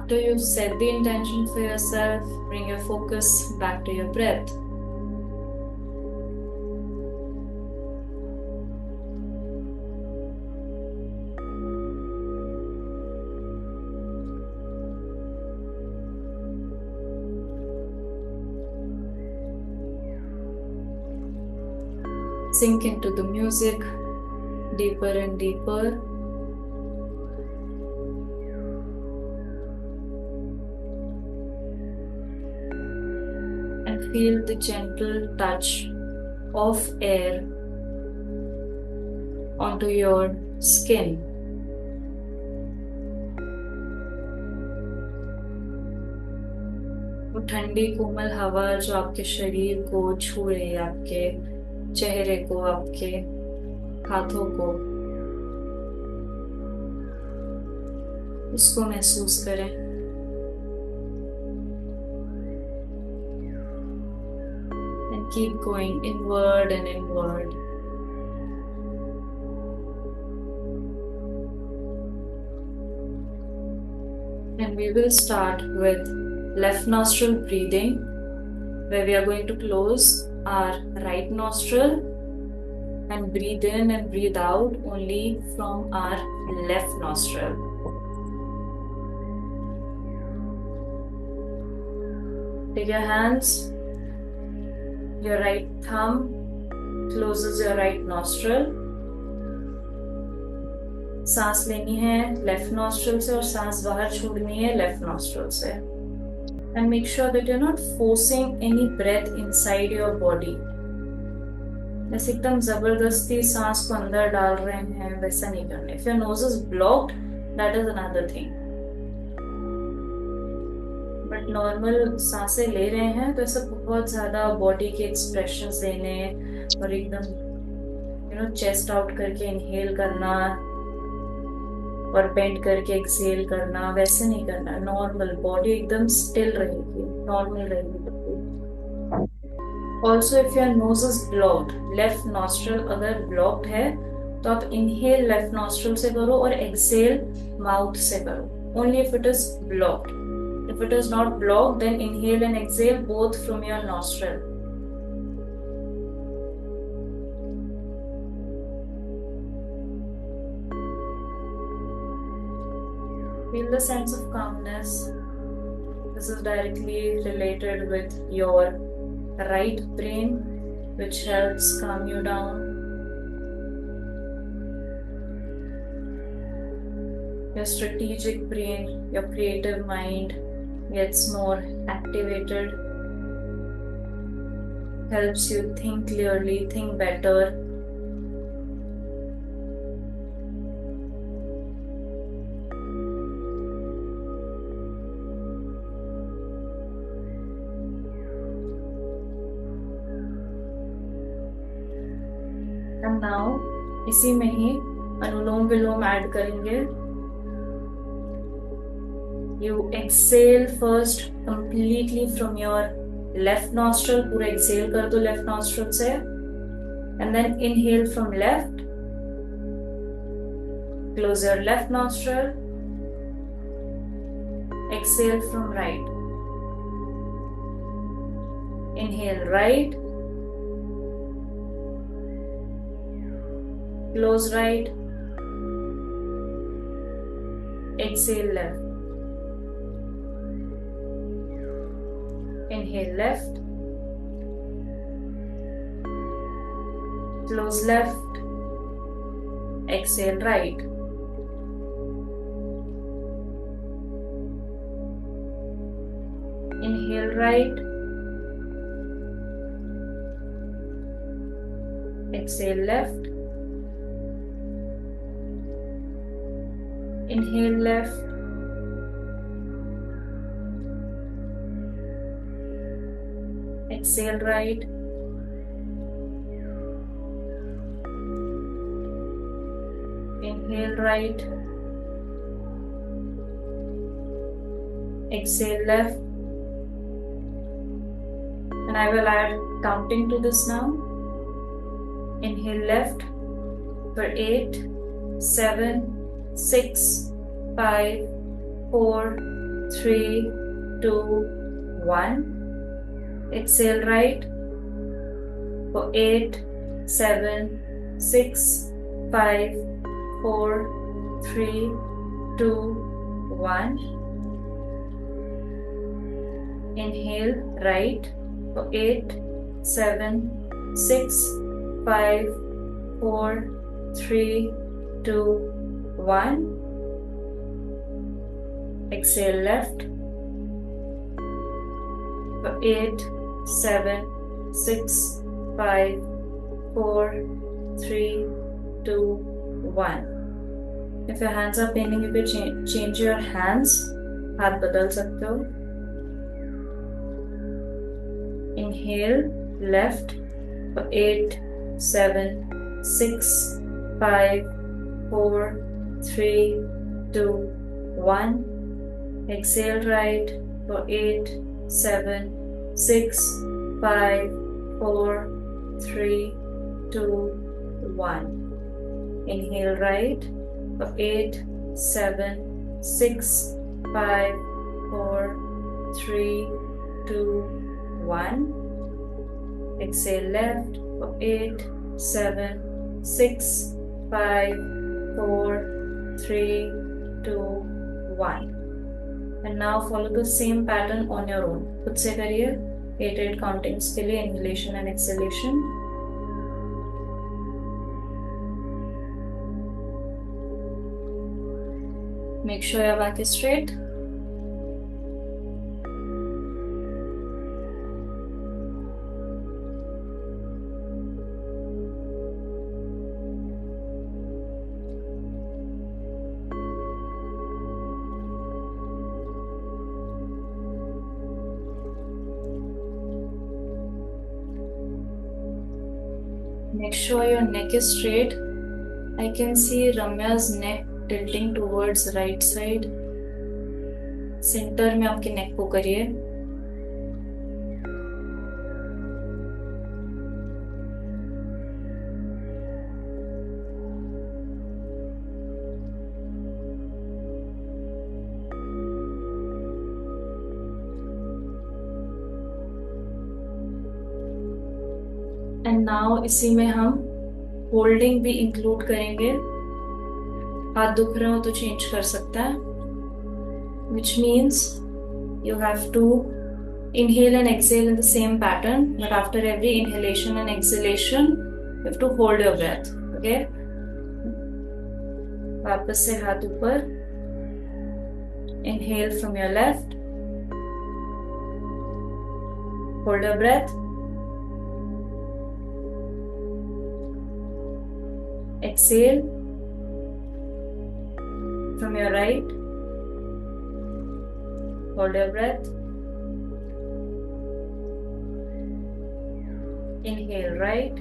after you've set the intention for yourself, bring your focus back to your breath. Sink into the music deeper and deeper. And feel the gentle touch of air onto your skin. वो ठंडी कोमल हवा जो आपके शरीर को छू रही है, आपके चेहरे को, आपके हाथों को, उसको महसूस करें. And keep going inward and inward. And we will start with left nostril breathing, where we are going to close our right nostril and breathe in and breathe out only from our left nostril. Take your hands, your right thumb closes your right nostril. सांस लेनी है left nostril से और सांस बाहर छोड़नी है left nostril से. And make sure that you're not forcing any breath inside your body. जैसे एकदम जबरदस्ती सांस को अंदर डाल रहे हैं वैसा नहीं करना. If your nose is blocked, that is another thing. But normal सांसें ले रहे हैं तो ऐसा बहुत ज्यादा बॉडी के एक्सप्रेशंस देने और एकदम चेस्ट आउट करके इनहेल करना और बेंड करके एक्सहेल करना, वैसे नहीं करना. नॉर्मल बॉडी एकदम स्टिल रहेगी, नॉर्मल रहेगी. Also if your nose is blocked, left nostril अगर ब्लॉक्ड है तो आप इनहेल लेफ्ट नॉस्ट्रल से करो और एक्सहेल माउथ से करो. Only if it is blocked. If it is not blocked, then inhale and exhale both from your nostril. Feel the sense of calmness. This is directly related with your right brain, which helps calm you down. Your strategic brain, your creative mind gets more activated, helps you think clearly, think better. And now इसी में ही अनुलोम विलोम add करेंगे. You exhale first completely from your left nostril. पूरा exhale कर दो left nostril से. And then inhale from left. Close your left nostril. Exhale from right. Inhale right. Close right. Exhale left. Inhale left. Close left. Exhale right. Inhale right. Exhale left. Inhale left. Exhale right. Inhale right. Exhale left. And I will add counting to this now. Inhale left for 8, 7, 6, 5, 4, 3, 2, 1. Exhale right for 8, 7, 6, 5, 4, 3, 2, 1. Inhale right for 8, 7, 6, 5, 4, 3, 2, 1. Exhale left for 8, 7, 6, 5, 4, 3, 2, 1. If your hands are paining, you can change your hands. हाथ बदल सकते हो. Inhale left for 8, 7, 6, 5, 4, 3, 2, 1. Exhale right for 8, 7, 6, 5, 4, 3, 2, 1. Inhale right for 8, 7, 6, 5, 4, 3, 2, 1. Exhale left for 8, 7, 6, 5, 4, 3, 2, 1. And now follow the same pattern on your own. खुद से करिए 8 countings के लिए inhalation and exhalation. Make sure your back is straight. Make sure your neck is straight. I can see Ramya's neck tilting towards right side. Centre में आपके नेक को करिए. And now इसी में हम होल्डिंग भी इंक्लूड करेंगे. हाथ दुख रहे हो तो चेंज कर सकता है. Which means you have to inhale and exhale in the same pattern, but after every inhalation and exhalation, you have to hold your breath. Okay? वापस से हाथ ऊपर. Inhale from your left. Hold your breath. Exhale from your right. Hold your breath. Inhale right.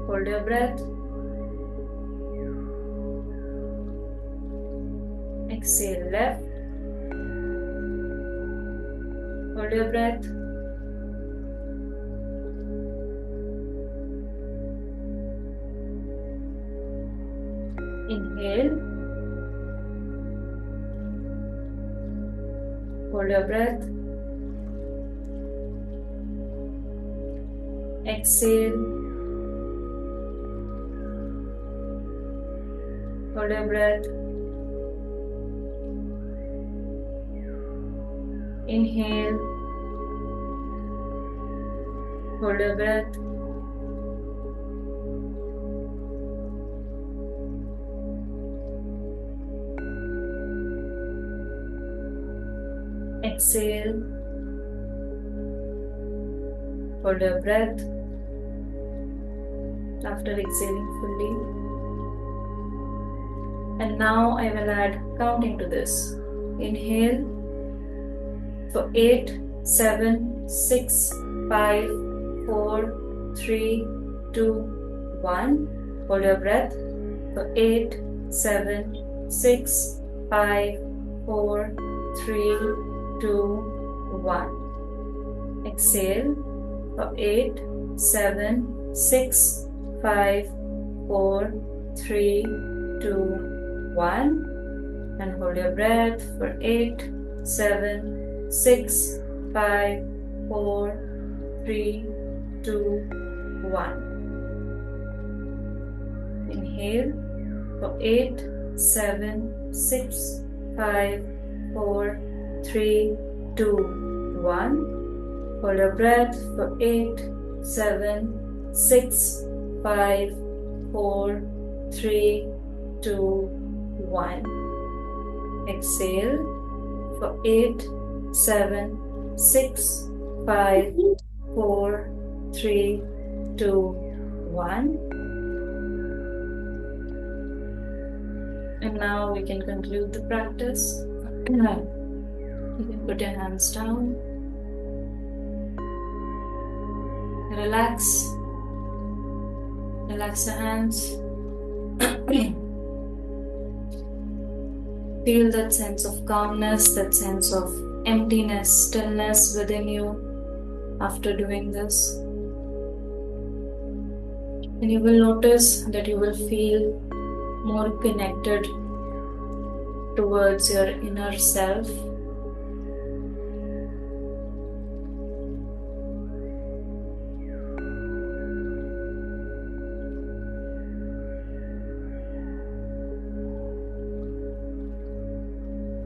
Hold your breath. Exhale left. Hold your breath. Inhale. Hold your breath. Exhale. Hold your breath. Inhale. Hold your breath. Exhale. Hold your breath. After exhaling fully. And now I will add counting to this. Inhale for 8, 7, 6, 5, 4, 3, 2, 1. Hold your breath for 8, 7, 6, 5, 4, 3, 2, 1. Exhale for 8, 7, 6, 5, 4, 3, 2, 1, and hold your breath for 8, 7, 6, 5, 4, 3, 2, 1. Inhale for 8, 7, 6, 5, 4, 3, 2, 1. Hold your breath for 8, 7, 6, 5, 4, 3, 2, 1. Exhale for 8, 7, 6, 5, 4, 3, 2, 1. And now we can conclude the practice. You can put your hands down. Relax. Relax your hands. Feel that sense of calmness, that sense of emptiness, stillness within you after doing this. And you will notice that you will feel more connected towards your inner self.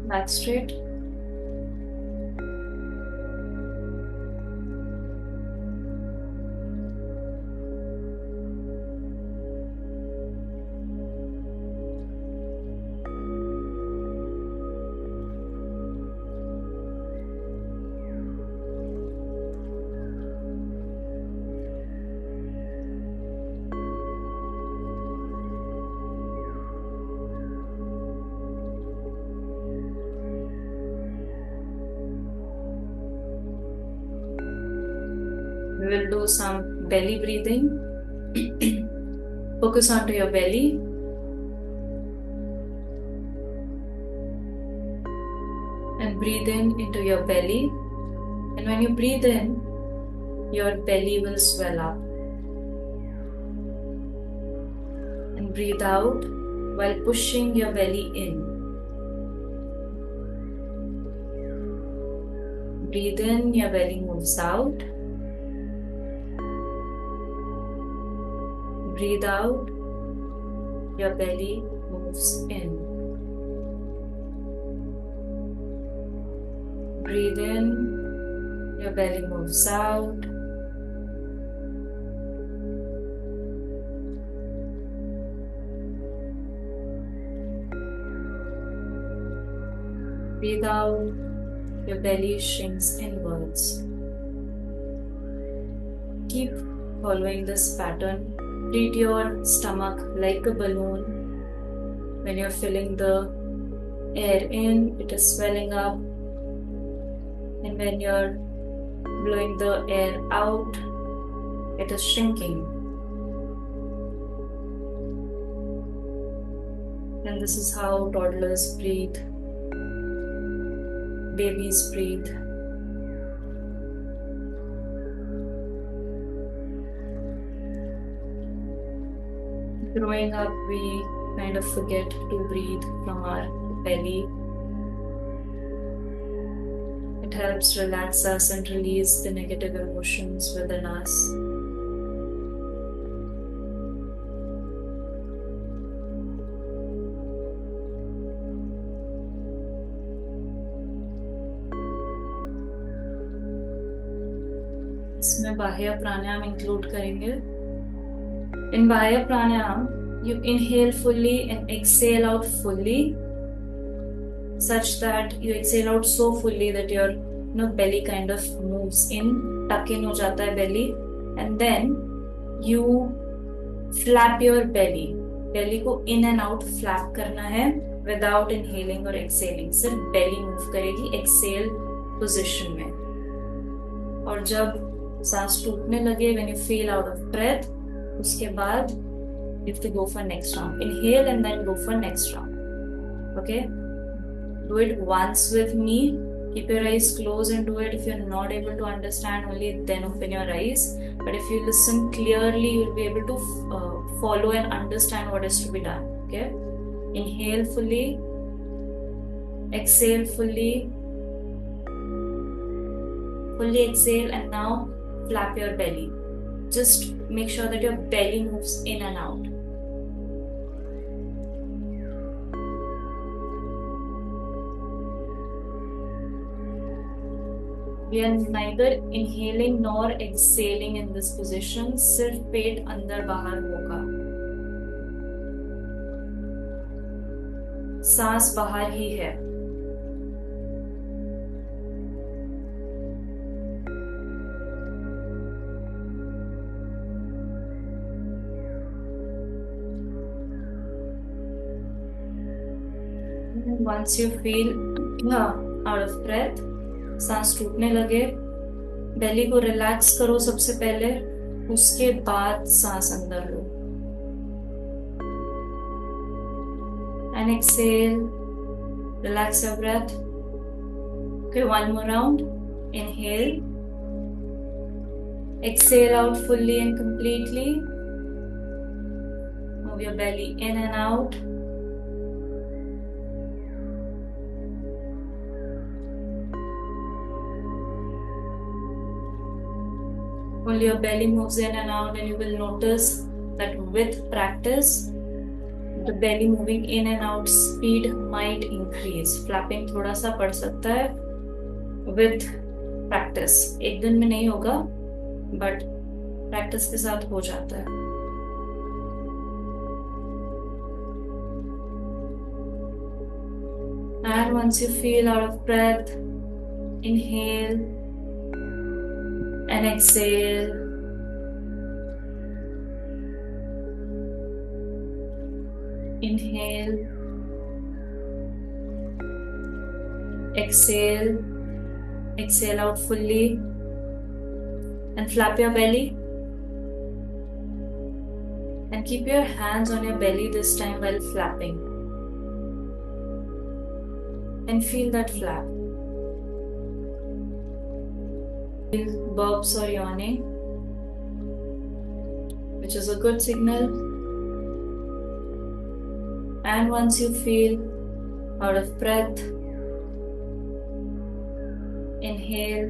Back straight. We will do some belly breathing. Focus onto your belly. And breathe in into your belly. And when you breathe in, your belly will swell up. And breathe out while pushing your belly in. Breathe in, your belly moves out. Breathe out, your belly moves in. Breathe in, your belly moves out. Breathe out, your belly shrinks inwards. Keep following this pattern. Treat your stomach like a balloon. When you're filling the air in, it is swelling up. And when you're blowing the air out, it is shrinking. And this is how toddlers breathe. Babies breathe. Growing up, we kind of forget to breathe from our belly. It helps relax us and release the negative emotions within us. इसमें बाह्य प्राणायाम include करेंगे. In Vaya Pranayam, you inhale fully and exhale out fully, such that you exhale out so fully that your belly kind of moves in, tuck in ho jata hai belly, and then you flap your belly. Belly को in and out flap करना है without inhaling or exhaling. सिर्फ belly move करेगी exhale position में. और जब सांस टूटने लगे, when you feel out of breath, उसके बाद you have to go for next round. Inhale and then go for next round. Okay? Do it once with me. Keep your eyes closed and do it. If you're not able to understand, only then open your eyes. But if you listen clearly, you'll be able to follow and understand what is to be done. Okay? Inhale fully. Exhale fully. Fully exhale, and now flap your belly. Just make sure that your belly moves in and out. We are neither inhaling nor exhaling in this position. सिर्फ पेट अंदर बाहर होगा. सांस बाहर ही है. Once you feel out of breath, सांस टूटने लगे, बेली को रिलैक्स करो सबसे पहले, उसके बाद सांस अंदर लो. And exhale, relax your breath. Okay, one more round. Inhale. Exhale out fully and completely. Move your belly in and out. Only your belly moves in and out, and you will notice that with practice, the belly moving in and out speed might increase. Flapping थोड़ा सा बढ़ सकता है with practice. एक दिन में नहीं होगा, but practice के साथ हो जाता है. And once you feel out of breath, inhale and exhale. Inhale, exhale, exhale out fully, and flap your belly. And keep your hands on your belly this time while flapping. And feel that flap. Feel burps or yawning, which is a good signal. And once you feel out of breath, inhale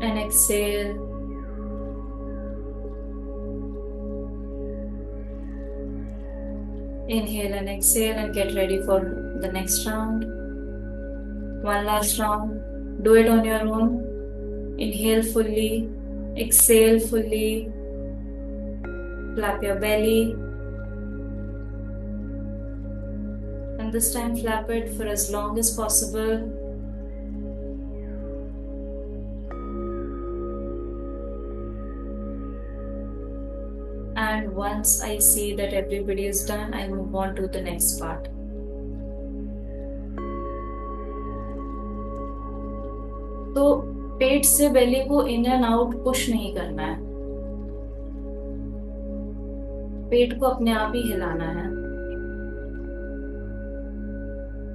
and exhale. Inhale and exhale, and get ready for the next round. One last round. Do it on your own. Inhale fully, exhale fully. Flap your belly, and this time flap it for as long as possible. And once I see that everybody is done, I move on to the next part. तो पेट से बेली को इन and out push नहीं करना है. पेट को अपने आप ही हिलाना है.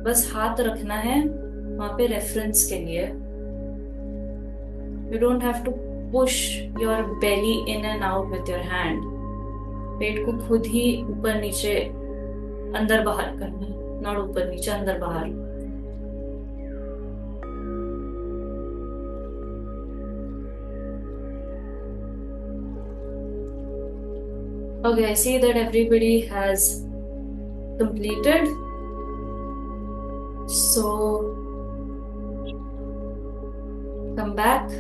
बस हाथ रखना है वहां पे रेफरेंस के लिए. You don't have to push your belly in and out with your hand. पेट को खुद ही ऊपर नीचे अंदर बाहर करना है. नॉट ऊपर नीचे, अंदर बाहर. Okay, I see that everybody has completed. So come back.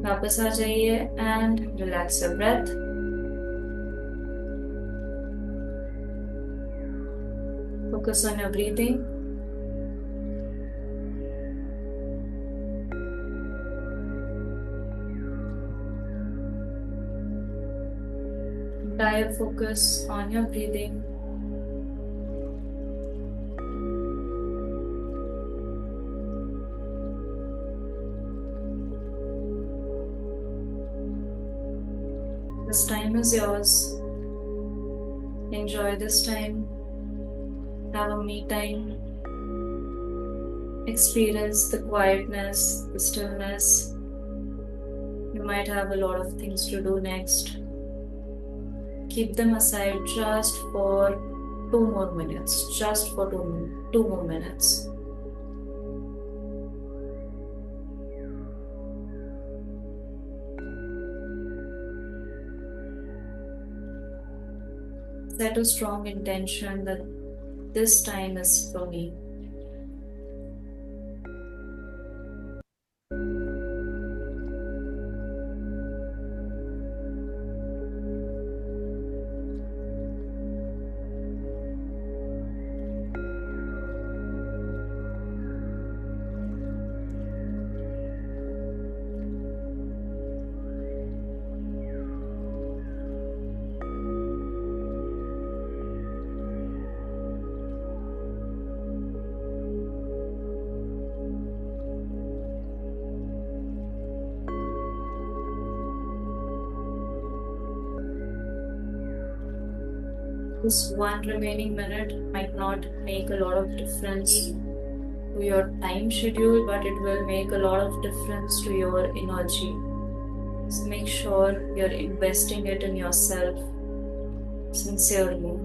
वापस आ जाइए and relax your breath. Focus on your breathing. Entire focus on your breathing. This time is yours. Enjoy this time. Have a me time. Experience the quietness, the stillness. You might have a lot of things to do next. keep them aside just for 2 more minutes. Just for 2 more minutes. Set a strong intention that this time is for me. This one remaining minute might not make a lot of difference to your time schedule, but it will make a lot of difference to your energy. So make sure you're investing it in yourself sincerely.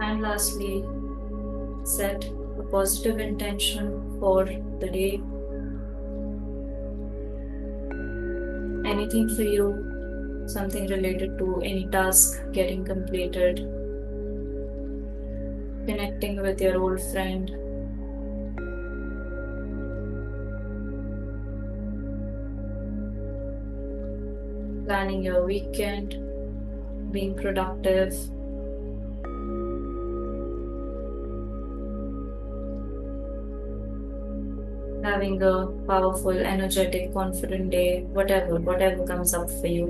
And lastly, set a positive intention for the day. Anything for you, something related to any task getting completed, connecting with your old friend, planning your weekend, being productive, having a powerful, energetic, confident day, whatever comes up for you.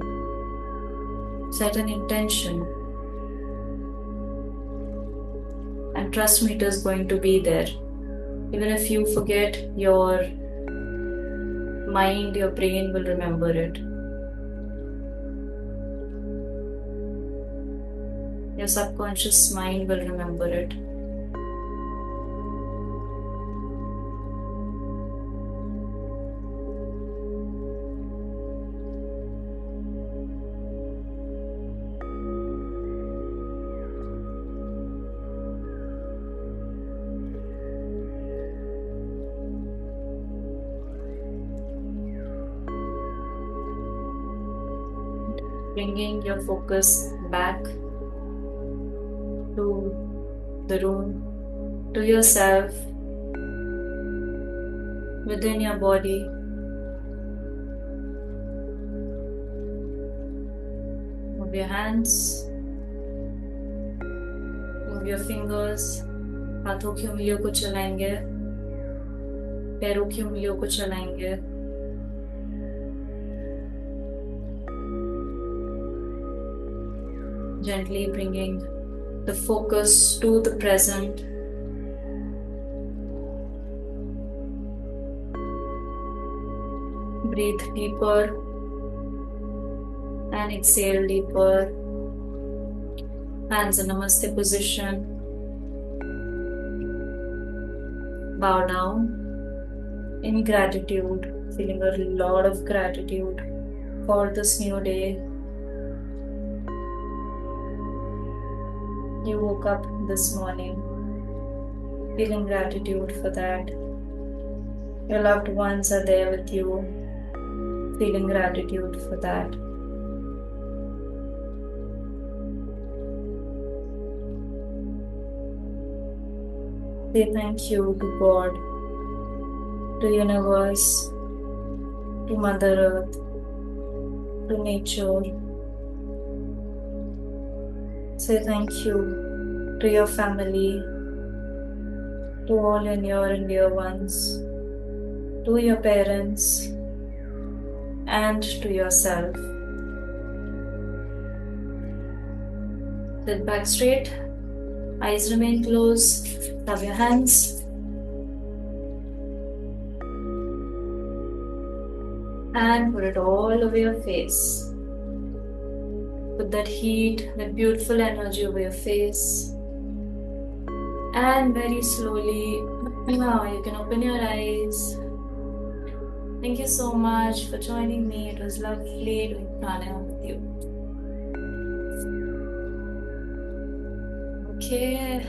Set an intention. And trust me, it is going to be there. Even if you forget, your mind, your brain will remember it. Your subconscious mind will remember it. Bringing your focus back to the room, to yourself, within your body. Move your hands, move your fingers. हाथों की उंगलियों को चलाएंगे, पैरों की उंगलियों को चलाएंगे. Gently bringing the focus to the present. Breathe deeper and exhale deeper. Hands in Namaste position. Bow down in gratitude, feeling a lot of gratitude for this new day. You woke up this morning, feeling gratitude for that. Your loved ones are there with you, feeling gratitude for that. Say thank you to God, to universe, to Mother Earth, to nature. Say thank you to your family, to all your near and dear ones, to your parents, and to yourself. Sit back straight, eyes remain closed, rub your hands. And put it all over your face. Put that heat, that beautiful energy over your face. And very slowly, now you can open your eyes. Thank you so much for joining me. It was lovely doing pranayama with you. Okay,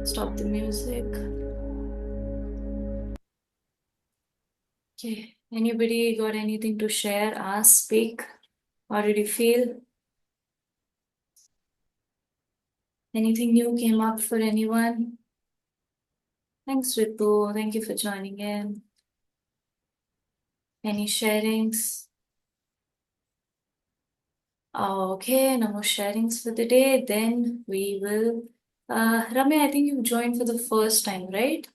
stop the music. Okay, anybody got anything to share? Ask, speak. How did you feel? Anything new came up for anyone? Thanks, Ritu. Thank you for joining in. Any sharings? Okay, no more sharings for the day. Then we will. Ramya, I think you joined for the first time, right?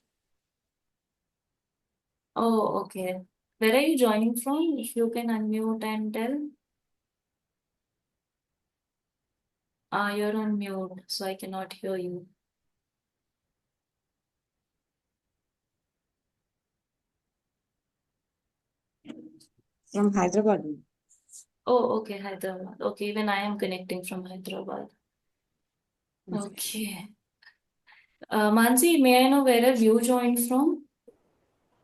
Oh, okay. Where are you joining from? If you can unmute and tell. You're on mute, so I cannot hear you. From Hyderabad. Oh, okay, Hyderabad. Okay, even I am connecting from Hyderabad. Okay. Mansi, may I know where have you joined from?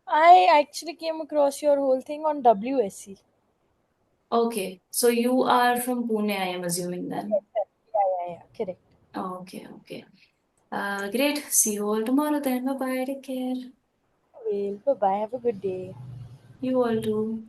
I actually came across your whole thing on WSC. Okay, so you are from Pune, I am assuming then. Yeah, correct. Okay, okay. Great. See you all tomorrow then. Bye bye. Take care. Well, bye bye. Have a good day. You all too.